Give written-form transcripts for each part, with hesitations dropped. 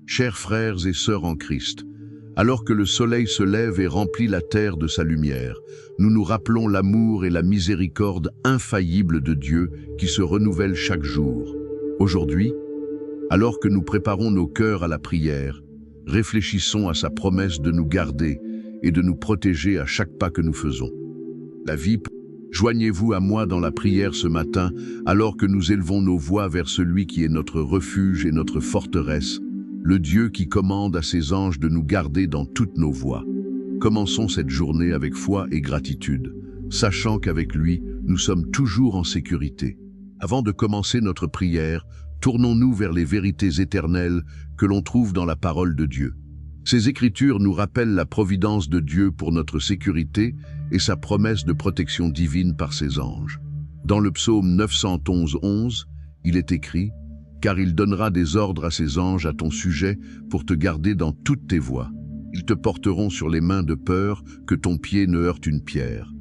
Chers frères et sœurs en Christ, alors que le soleil se lève et remplit la terre de sa lumière, nous nous rappelons l'amour et la miséricorde infaillible de Dieu qui se renouvellent chaque jour. Aujourd'hui, alors que nous préparons nos cœurs à la prière, réfléchissons à sa promesse de nous garder et de nous protéger à chaque pas que nous faisons. La vie, joignez-vous à moi dans la prière ce matin, alors que nous élevons nos voix vers celui qui est notre refuge et notre forteresse, le Dieu qui commande à ses anges de nous garder dans toutes nos voies. Commençons cette journée avec foi et gratitude, sachant qu'avec lui, nous sommes toujours en sécurité. Avant de commencer notre prière, tournons-nous vers les vérités éternelles que l'on trouve dans la parole de Dieu. Ces Écritures nous rappellent la providence de Dieu pour notre sécurité et sa promesse de protection divine par ses anges. Dans le psaume 911, il est écrit « Car il donnera des ordres à ses anges à ton sujet pour te garder dans toutes tes voies. Ils te porteront sur les mains de peur que ton pied ne heurte une pierre. »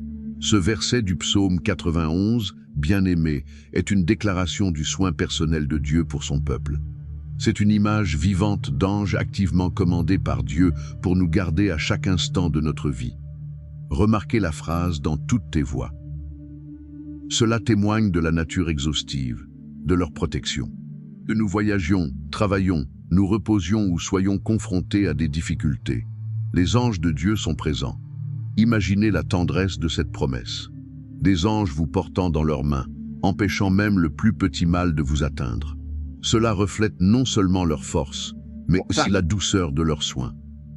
Ce verset du psaume 91, bien-aimé, est une déclaration du soin personnel de Dieu pour son peuple. C'est une image vivante d'anges activement commandés par Dieu pour nous garder à chaque instant de notre vie. Remarquez la phrase « dans toutes tes voies ». Cela témoigne de la nature exhaustive, de leur protection. Que nous voyagions, travaillions, nous reposions ou soyons confrontés à des difficultés, les anges de Dieu sont présents. Imaginez la tendresse de cette promesse. Des anges vous portant dans leurs mains, empêchant même le plus petit mal de vous atteindre. Cela reflète non seulement leur force, mais aussi la douceur de leurs soins.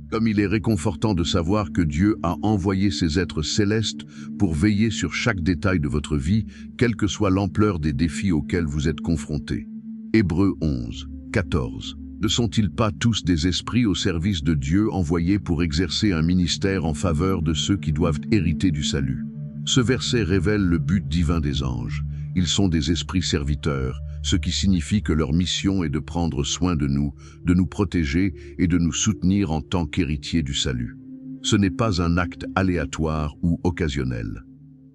Comme il est réconfortant de savoir que Dieu a envoyé ses êtres célestes pour veiller sur chaque détail de votre vie, quelle que soit l'ampleur des défis auxquels vous êtes confrontés. Hébreux 11, 14. Ne sont-ils pas tous des esprits au service de Dieu envoyés pour exercer un ministère en faveur de ceux qui doivent hériter du salut? Ce verset révèle le but divin des anges. Ils sont des esprits serviteurs, ce qui signifie que leur mission est de prendre soin de nous protéger et de nous soutenir en tant qu'héritiers du salut. Ce n'est pas un acte aléatoire ou occasionnel.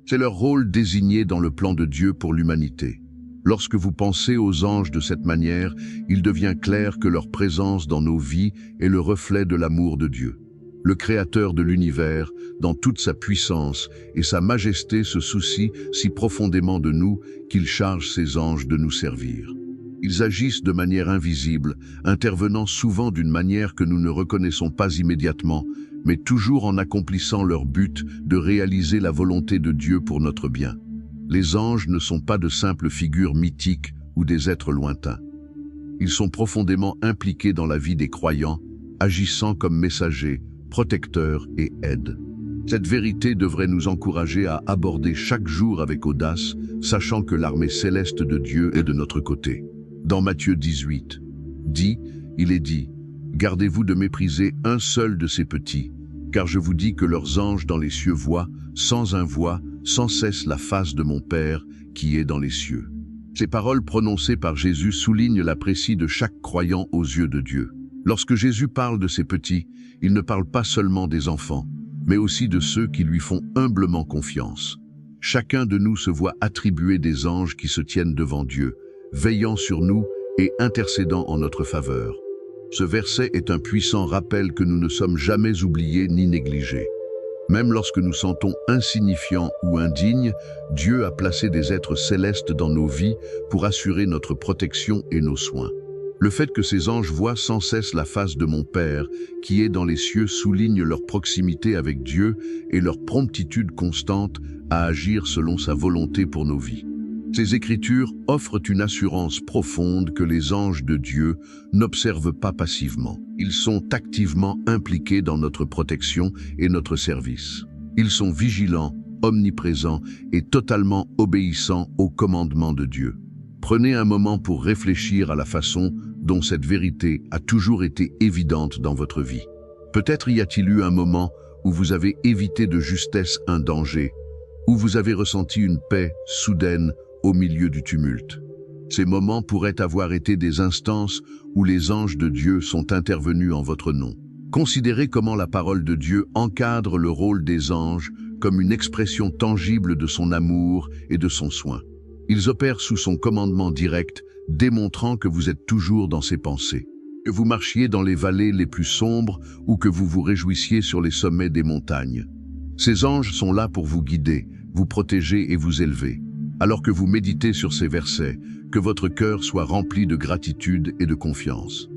C'est leur rôle désigné dans le plan de Dieu pour l'humanité. Lorsque vous pensez aux anges de cette manière, il devient clair que leur présence dans nos vies est le reflet de l'amour de Dieu. Le Créateur de l'univers, dans toute sa puissance et sa majesté, se soucie si profondément de nous qu'il charge ses anges de nous servir. Ils agissent de manière invisible, intervenant souvent d'une manière que nous ne reconnaissons pas immédiatement, mais toujours en accomplissant leur but de réaliser la volonté de Dieu pour notre bien. Les anges ne sont pas de simples figures mythiques ou des êtres lointains. Ils sont profondément impliqués dans la vie des croyants, agissant comme messagers, protecteurs et aides. Cette vérité devrait nous encourager à aborder chaque jour avec audace, sachant que l'armée céleste de Dieu est de notre côté. Dans Matthieu 18, il est dit « Gardez-vous de mépriser un seul de ces petits, car je vous dis que leurs anges dans les cieux voient, sans cesse la face de mon Père qui est dans les cieux. » Ces paroles prononcées par Jésus soulignent l'appréciation de chaque croyant aux yeux de Dieu. Lorsque Jésus parle de ces petits, il ne parle pas seulement des enfants, mais aussi de ceux qui lui font humblement confiance. Chacun de nous se voit attribuer des anges qui se tiennent devant Dieu, veillant sur nous et intercédant en notre faveur. Ce verset est un puissant rappel que nous ne sommes jamais oubliés ni négligés. Même lorsque nous sentons insignifiants ou indignes, Dieu a placé des êtres célestes dans nos vies pour assurer notre protection et nos soins. Le fait que ces anges voient sans cesse la face de mon Père, qui est dans les cieux, souligne leur proximité avec Dieu et leur promptitude constante à agir selon sa volonté pour nos vies. Ces Écritures offrent une assurance profonde que les anges de Dieu n'observent pas passivement. Ils sont activement impliqués dans notre protection et notre service. Ils sont vigilants, omniprésents et totalement obéissants aux commandements de Dieu. Prenez un moment pour réfléchir à la façon dont cette vérité a toujours été évidente dans votre vie. Peut-être y a-t-il eu un moment où vous avez évité de justesse un danger, où vous avez ressenti une paix soudaine au milieu du tumulte. Ces moments pourraient avoir été des instances où les anges de Dieu sont intervenus en votre nom. Considérez comment la parole de Dieu encadre le rôle des anges comme une expression tangible de son amour et de son soin. Ils opèrent sous son commandement direct, démontrant que vous êtes toujours dans ses pensées. Que vous marchiez dans les vallées les plus sombres ou que vous vous réjouissiez sur les sommets des montagnes. Ces anges sont là pour vous guider, vous protéger et vous élever. Alors que vous méditez sur ces versets, que votre cœur soit rempli de gratitude et de confiance.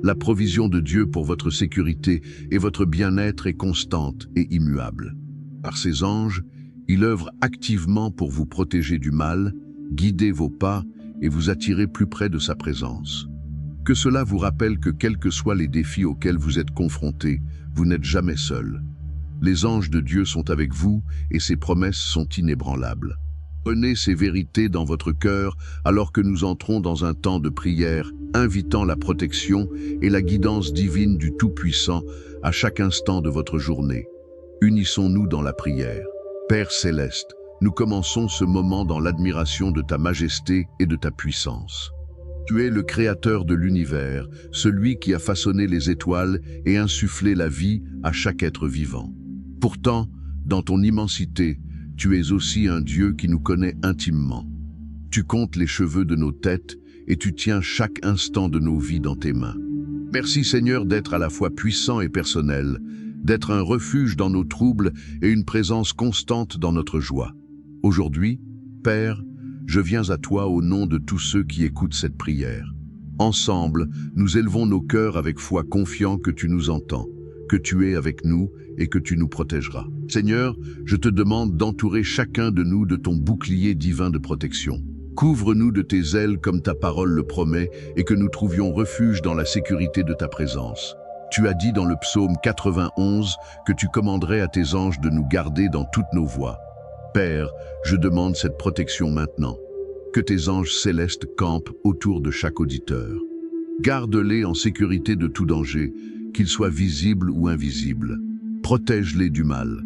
La provision de Dieu pour votre sécurité et votre bien-être est constante et immuable. Par ces anges, il œuvre activement pour vous protéger du mal, guider vos pas et vous attirer plus près de sa présence. Que cela vous rappelle que quels que soient les défis auxquels vous êtes confrontés, vous n'êtes jamais seul. Les anges de Dieu sont avec vous et ses promesses sont inébranlables. Prenez ces vérités dans votre cœur alors que nous entrons dans un temps de prière, invitant la protection et la guidance divine du Tout-Puissant à chaque instant de votre journée. Unissons-nous dans la prière. Père céleste, nous commençons ce moment dans l'admiration de ta majesté et de ta puissance. Tu es le créateur de l'univers, celui qui a façonné les étoiles et insufflé la vie à chaque être vivant. Pourtant, dans ton immensité, tu es aussi un Dieu qui nous connaît intimement. Tu comptes les cheveux de nos têtes et tu tiens chaque instant de nos vies dans tes mains. Merci Seigneur d'être à la fois puissant et personnel, d'être un refuge dans nos troubles et une présence constante dans notre joie. Aujourd'hui, Père, je viens à toi au nom de tous ceux qui écoutent cette prière. Ensemble, nous élevons nos cœurs avec foi, confiants que tu nous entends, que tu es avec nous et que tu nous protégeras. Seigneur, je te demande d'entourer chacun de nous de ton bouclier divin de protection. Couvre-nous de tes ailes comme ta parole le promet et que nous trouvions refuge dans la sécurité de ta présence. Tu as dit dans le psaume 91 que tu commanderais à tes anges de nous garder dans toutes nos voies. Père, je demande cette protection maintenant. Que tes anges célestes campent autour de chaque auditeur. Garde-les en sécurité de tout danger, qu'ils soient visibles ou invisibles. Protège-les du mal.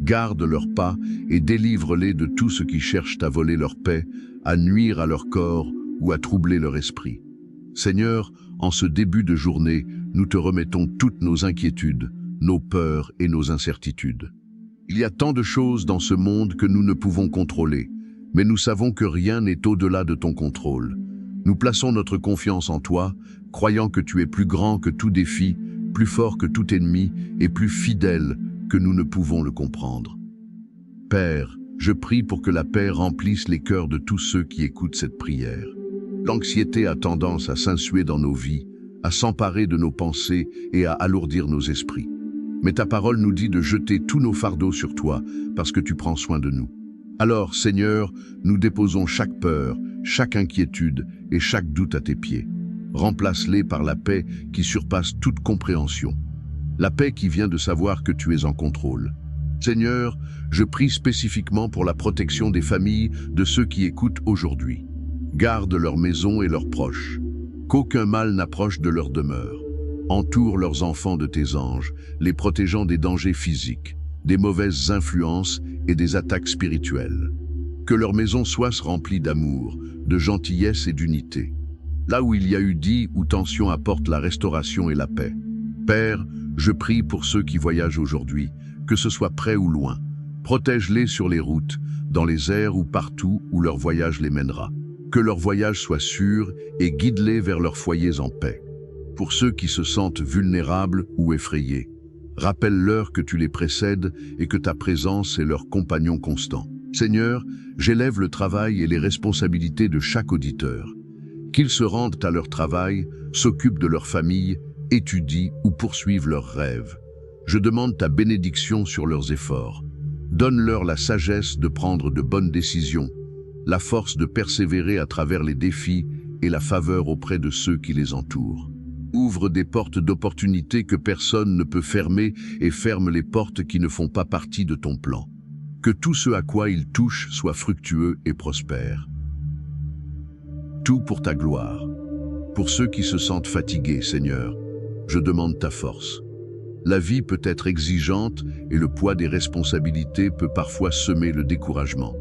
Garde leurs pas et délivre-les de tout ce qui cherche à voler leur paix, à nuire à leur corps ou à troubler leur esprit. Seigneur, en ce début de journée, nous te remettons toutes nos inquiétudes, nos peurs et nos incertitudes. Il y a tant de choses dans ce monde que nous ne pouvons contrôler, mais nous savons que rien n'est au-delà de ton contrôle. Nous plaçons notre confiance en toi, croyant que tu es plus grand que tout défi, plus fort que tout ennemi et plus fidèle que nous ne pouvons le comprendre. Père, je prie pour que la paix remplisse les cœurs de tous ceux qui écoutent cette prière. L'anxiété a tendance à s'insuer dans nos vies, à s'emparer de nos pensées et à alourdir nos esprits. Mais ta parole nous dit de jeter tous nos fardeaux sur toi, parce que tu prends soin de nous. Alors, Seigneur, nous déposons chaque peur, chaque inquiétude et chaque doute à tes pieds. Remplace-les par la paix qui surpasse toute compréhension. La paix qui vient de savoir que tu es en contrôle. Seigneur, je prie spécifiquement pour la protection des familles de ceux qui écoutent aujourd'hui. Garde leurs maisons et leurs proches. Qu'aucun mal n'approche de leur demeure. Entoure leurs enfants de tes anges, les protégeant des dangers physiques, des mauvaises influences et des attaques spirituelles. Que leur maison soit remplie d'amour, de gentillesse et d'unité. Là où il y a eu dit ou tension apporte la restauration et la paix. Père, je prie pour ceux qui voyagent aujourd'hui, que ce soit près ou loin. Protège-les sur les routes, dans les airs ou partout où leur voyage les mènera. Que leur voyage soit sûr et guide-les vers leurs foyers en paix. Pour ceux qui se sentent vulnérables ou effrayés, rappelle-leur que tu les précèdes et que ta présence est leur compagnon constant. Seigneur, j'élève le travail et les responsabilités de chaque auditeur. Qu'ils se rendent à leur travail, s'occupent de leur famille, étudient ou poursuivent leurs rêves. Je demande ta bénédiction sur leurs efforts. Donne-leur la sagesse de prendre de bonnes décisions, la force de persévérer à travers les défis et la faveur auprès de ceux qui les entourent. Ouvre des portes d'opportunités que personne ne peut fermer et ferme les portes qui ne font pas partie de ton plan. Que tout ce à quoi ils touchent soit fructueux et prospère. Tout pour ta gloire. Pour ceux qui se sentent fatigués, Seigneur, je demande ta force. La vie peut être exigeante et le poids des responsabilités peut parfois semer le découragement.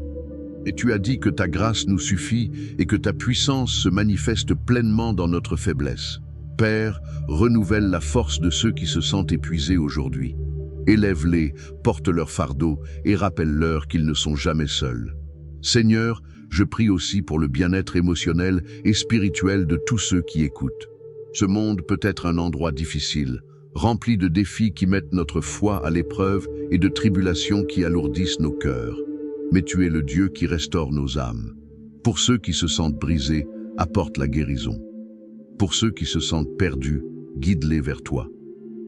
Et tu as dit que ta grâce nous suffit et que ta puissance se manifeste pleinement dans notre faiblesse. Père, renouvelle la force de ceux qui se sentent épuisés aujourd'hui. Élève-les, porte leur fardeau et rappelle-leur qu'ils ne sont jamais seuls. Seigneur, je prie aussi pour le bien-être émotionnel et spirituel de tous ceux qui écoutent. Ce monde peut être un endroit difficile, rempli de défis qui mettent notre foi à l'épreuve et de tribulations qui alourdissent nos cœurs. Mais tu es le Dieu qui restaure nos âmes. Pour ceux qui se sentent brisés, apporte la guérison. Pour ceux qui se sentent perdus, guide-les vers toi.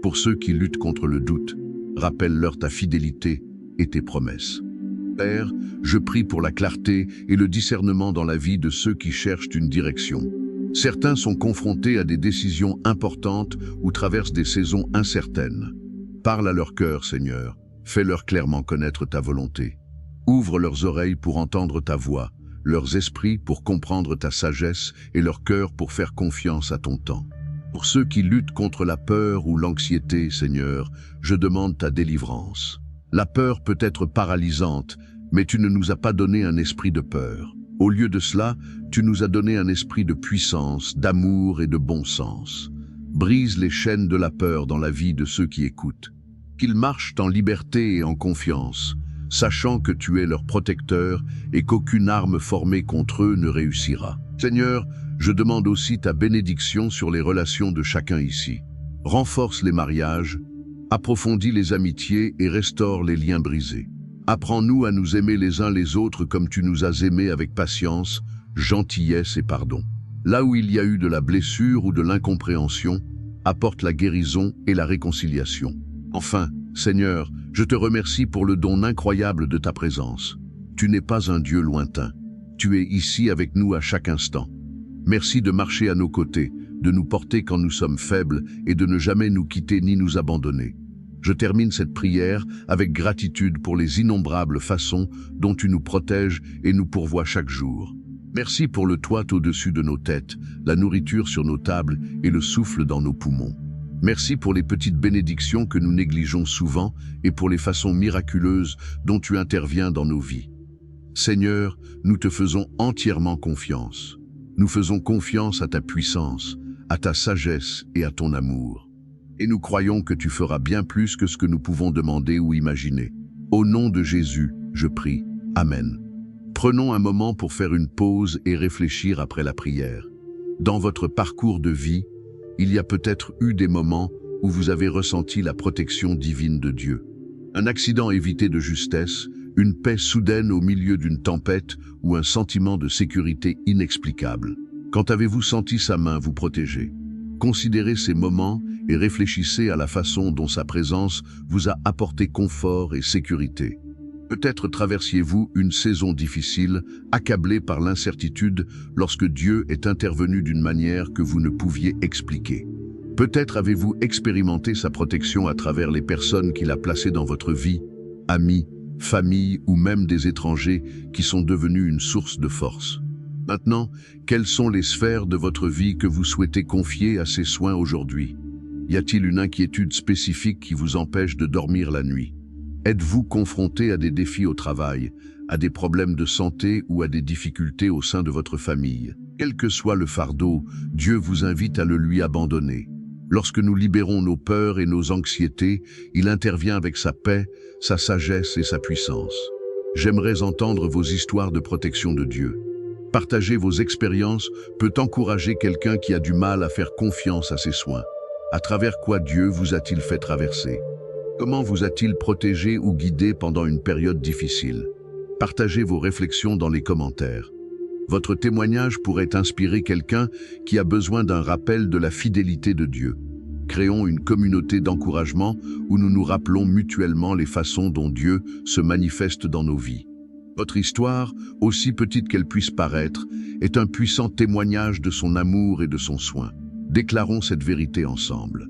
Pour ceux qui luttent contre le doute, rappelle-leur ta fidélité et tes promesses. Père, je prie pour la clarté et le discernement dans la vie de ceux qui cherchent une direction. Certains sont confrontés à des décisions importantes ou traversent des saisons incertaines. Parle à leur cœur, Seigneur. Fais-leur clairement connaître ta volonté. Ouvre leurs oreilles pour entendre ta voix, leurs esprits pour comprendre ta sagesse et leur cœur pour faire confiance à ton temps. Pour ceux qui luttent contre la peur ou l'anxiété, Seigneur, je demande ta délivrance. La peur peut être paralysante, mais tu ne nous as pas donné un esprit de peur. Au lieu de cela, tu nous as donné un esprit de puissance, d'amour et de bon sens. Brise les chaînes de la peur dans la vie de ceux qui écoutent. Qu'ils marchent en liberté et en confiance, sachant que tu es leur protecteur et qu'aucune arme formée contre eux ne réussira. Seigneur, je demande aussi ta bénédiction sur les relations de chacun ici. Renforce les mariages, approfondis les amitiés et restaure les liens brisés. Apprends-nous à nous aimer les uns les autres comme tu nous as aimés avec patience, gentillesse et pardon. Là où il y a eu de la blessure ou de l'incompréhension, apporte la guérison et la réconciliation. Enfin, Seigneur, je te remercie pour le don incroyable de ta présence. Tu n'es pas un Dieu lointain. Tu es ici avec nous à chaque instant. Merci de marcher à nos côtés, de nous porter quand nous sommes faibles et de ne jamais nous quitter ni nous abandonner. Je termine cette prière avec gratitude pour les innombrables façons dont tu nous protèges et nous pourvois chaque jour. Merci pour le toit au-dessus de nos têtes, la nourriture sur nos tables et le souffle dans nos poumons. Merci pour les petites bénédictions que nous négligeons souvent et pour les façons miraculeuses dont tu interviens dans nos vies. Seigneur, nous te faisons entièrement confiance. Nous faisons confiance à ta puissance, à ta sagesse et à ton amour. Et nous croyons que tu feras bien plus que ce que nous pouvons demander ou imaginer. Au nom de Jésus, je prie. Amen. Prenons un moment pour faire une pause et réfléchir après la prière. Dans votre parcours de vie, il y a peut-être eu des moments où vous avez ressenti la protection divine de Dieu. Un accident évité de justesse, une paix soudaine au milieu d'une tempête ou un sentiment de sécurité inexplicable. Quand avez-vous senti sa main vous protéger? Considérez ces moments et réfléchissez à la façon dont sa présence vous a apporté confort et sécurité. Peut-être traversiez-vous une saison difficile, accablé par l'incertitude lorsque Dieu est intervenu d'une manière que vous ne pouviez expliquer. Peut-être avez-vous expérimenté sa protection à travers les personnes qu'il a placées dans votre vie, amis, famille ou même des étrangers qui sont devenus une source de force. Maintenant, quelles sont les sphères de votre vie que vous souhaitez confier à ses soins aujourd'hui? Y a-t-il une inquiétude spécifique qui vous empêche de dormir la nuit? Êtes-vous confronté à des défis au travail, à des problèmes de santé ou à des difficultés au sein de votre famille? Quel que soit le fardeau, Dieu vous invite à le lui abandonner. Lorsque nous libérons nos peurs et nos anxiétés, il intervient avec sa paix, sa sagesse et sa puissance. J'aimerais entendre vos histoires de protection de Dieu. Partager vos expériences peut encourager quelqu'un qui a du mal à faire confiance à ses soins. À travers quoi Dieu vous a-t-il fait traverser? Comment vous a-t-il protégé ou guidé pendant une période difficile? Partagez vos réflexions dans les commentaires. Votre témoignage pourrait inspirer quelqu'un qui a besoin d'un rappel de la fidélité de Dieu. Créons une communauté d'encouragement où nous nous rappelons mutuellement les façons dont Dieu se manifeste dans nos vies. Votre histoire, aussi petite qu'elle puisse paraître, est un puissant témoignage de son amour et de son soin. Déclarons cette vérité ensemble.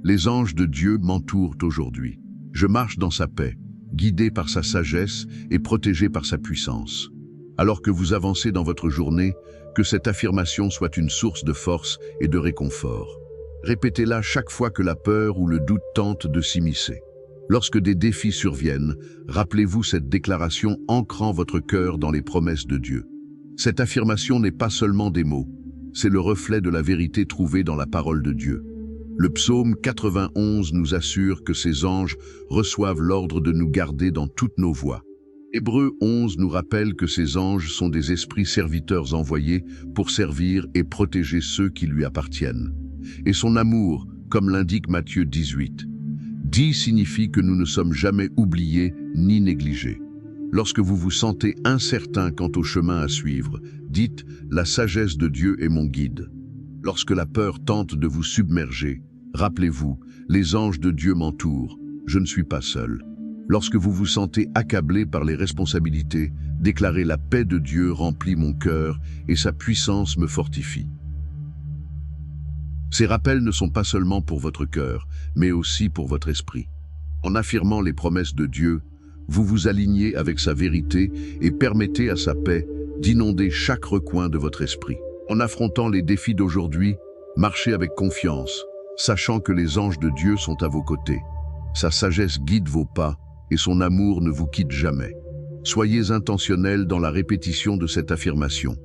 Les anges de Dieu m'entourent aujourd'hui. Je marche dans sa paix, guidé par sa sagesse et protégé par sa puissance. Alors que vous avancez dans votre journée, que cette affirmation soit une source de force et de réconfort. Répétez-la chaque fois que la peur ou le doute tente de s'immiscer. Lorsque des défis surviennent, rappelez-vous cette déclaration ancrant votre cœur dans les promesses de Dieu. Cette affirmation n'est pas seulement des mots, c'est le reflet de la vérité trouvée dans la parole de Dieu. Le psaume 91 nous assure que ces anges reçoivent l'ordre de nous garder dans toutes nos voies. Hébreux 11 nous rappelle que ces anges sont des esprits serviteurs envoyés pour servir et protéger ceux qui lui appartiennent. et son amour, comme l'indique Matthieu 18. 10 signifie que nous ne sommes jamais oubliés ni négligés. Lorsque vous vous sentez incertain quant au chemin à suivre, dites « La sagesse de Dieu est mon guide ». Lorsque la peur tente de vous submerger, rappelez-vous « Les anges de Dieu m'entourent, je ne suis pas seul ». Lorsque vous vous sentez accablé par les responsabilités, déclarez « La paix de Dieu remplit mon cœur et sa puissance me fortifie ». Ces rappels ne sont pas seulement pour votre cœur, mais aussi pour votre esprit. En affirmant les promesses de Dieu, vous vous alignez avec sa vérité et permettez à sa paix d'inonder chaque recoin de votre esprit. En affrontant les défis d'aujourd'hui, marchez avec confiance, sachant que les anges de Dieu sont à vos côtés. Sa sagesse guide vos pas et son amour ne vous quitte jamais. Soyez intentionnel dans la répétition de cette affirmation,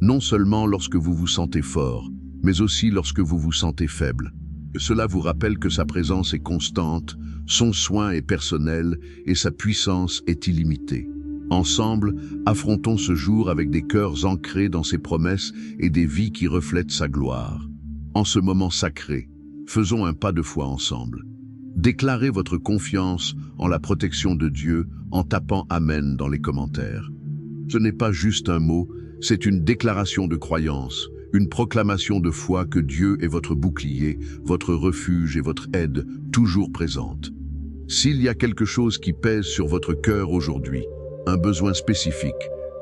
non seulement lorsque vous vous sentez fort, mais aussi lorsque vous vous sentez faible. Cela vous rappelle que sa présence est constante, son soin est personnel et sa puissance est illimitée. Ensemble, affrontons ce jour avec des cœurs ancrés dans ses promesses et des vies qui reflètent sa gloire. En ce moment sacré, faisons un pas de foi ensemble. Déclarez votre confiance en la protection de Dieu en tapant « Amen » dans les commentaires. Ce n'est pas juste un mot, c'est une déclaration de croyance, une proclamation de foi que Dieu est votre bouclier, votre refuge et votre aide, toujours présente. S'il y a quelque chose qui pèse sur votre cœur aujourd'hui, un besoin spécifique,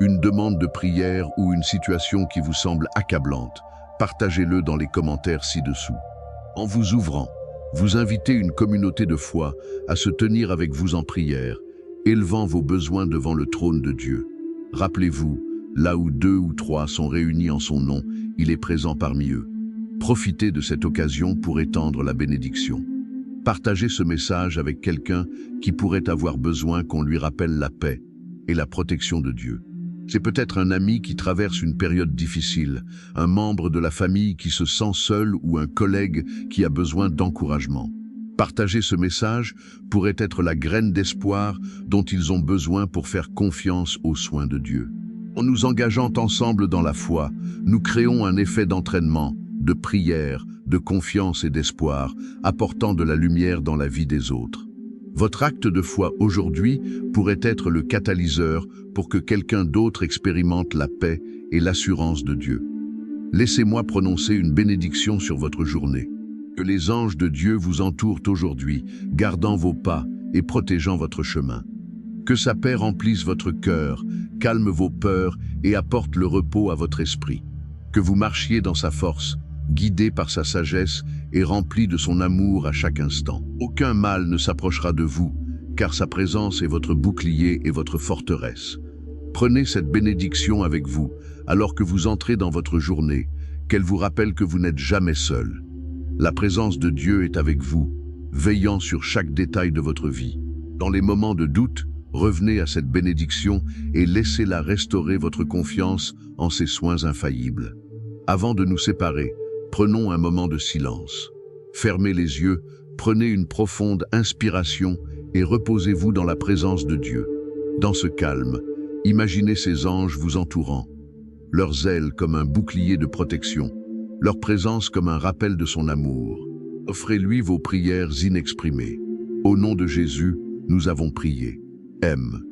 une demande de prière ou une situation qui vous semble accablante, partagez-le dans les commentaires ci-dessous. En vous ouvrant, vous invitez une communauté de foi à se tenir avec vous en prière, élevant vos besoins devant le trône de Dieu. Rappelez-vous, là où 2 ou 3 sont réunis en son nom, il est présent parmi eux. Profitez de cette occasion pour étendre la bénédiction. Partagez ce message avec quelqu'un qui pourrait avoir besoin qu'on lui rappelle la paix et la protection de Dieu. C'est peut-être un ami qui traverse une période difficile, un membre de la famille qui se sent seul ou un collègue qui a besoin d'encouragement. Partager ce message pourrait être la graine d'espoir dont ils ont besoin pour faire confiance aux soins de Dieu. En nous engageant ensemble dans la foi, nous créons un effet d'entraînement, de prière, de confiance et d'espoir, apportant de la lumière dans la vie des autres. Votre acte de foi aujourd'hui pourrait être le catalyseur pour que quelqu'un d'autre expérimente la paix et l'assurance de Dieu. Laissez-moi prononcer une bénédiction sur votre journée. Que les anges de Dieu vous entourent aujourd'hui, gardant vos pas et protégeant votre chemin. Que sa paix remplisse votre cœur, calme vos peurs et apporte le repos à votre esprit. Que vous marchiez dans sa force, guidé par sa sagesse et rempli de son amour à chaque instant. Aucun mal ne s'approchera de vous, car sa présence est votre bouclier et votre forteresse. Prenez cette bénédiction avec vous, alors que vous entrez dans votre journée, qu'elle vous rappelle que vous n'êtes jamais seul. La présence de Dieu est avec vous, veillant sur chaque détail de votre vie. Dans les moments de doute, revenez à cette bénédiction et laissez-la restaurer votre confiance en ses soins infaillibles. Avant de nous séparer, prenons un moment de silence. Fermez les yeux, prenez une profonde inspiration et reposez-vous dans la présence de Dieu. Dans ce calme, imaginez ces anges vous entourant, leurs ailes comme un bouclier de protection, leur présence comme un rappel de son amour. Offrez-lui vos prières inexprimées. Au nom de Jésus, nous avons prié. M.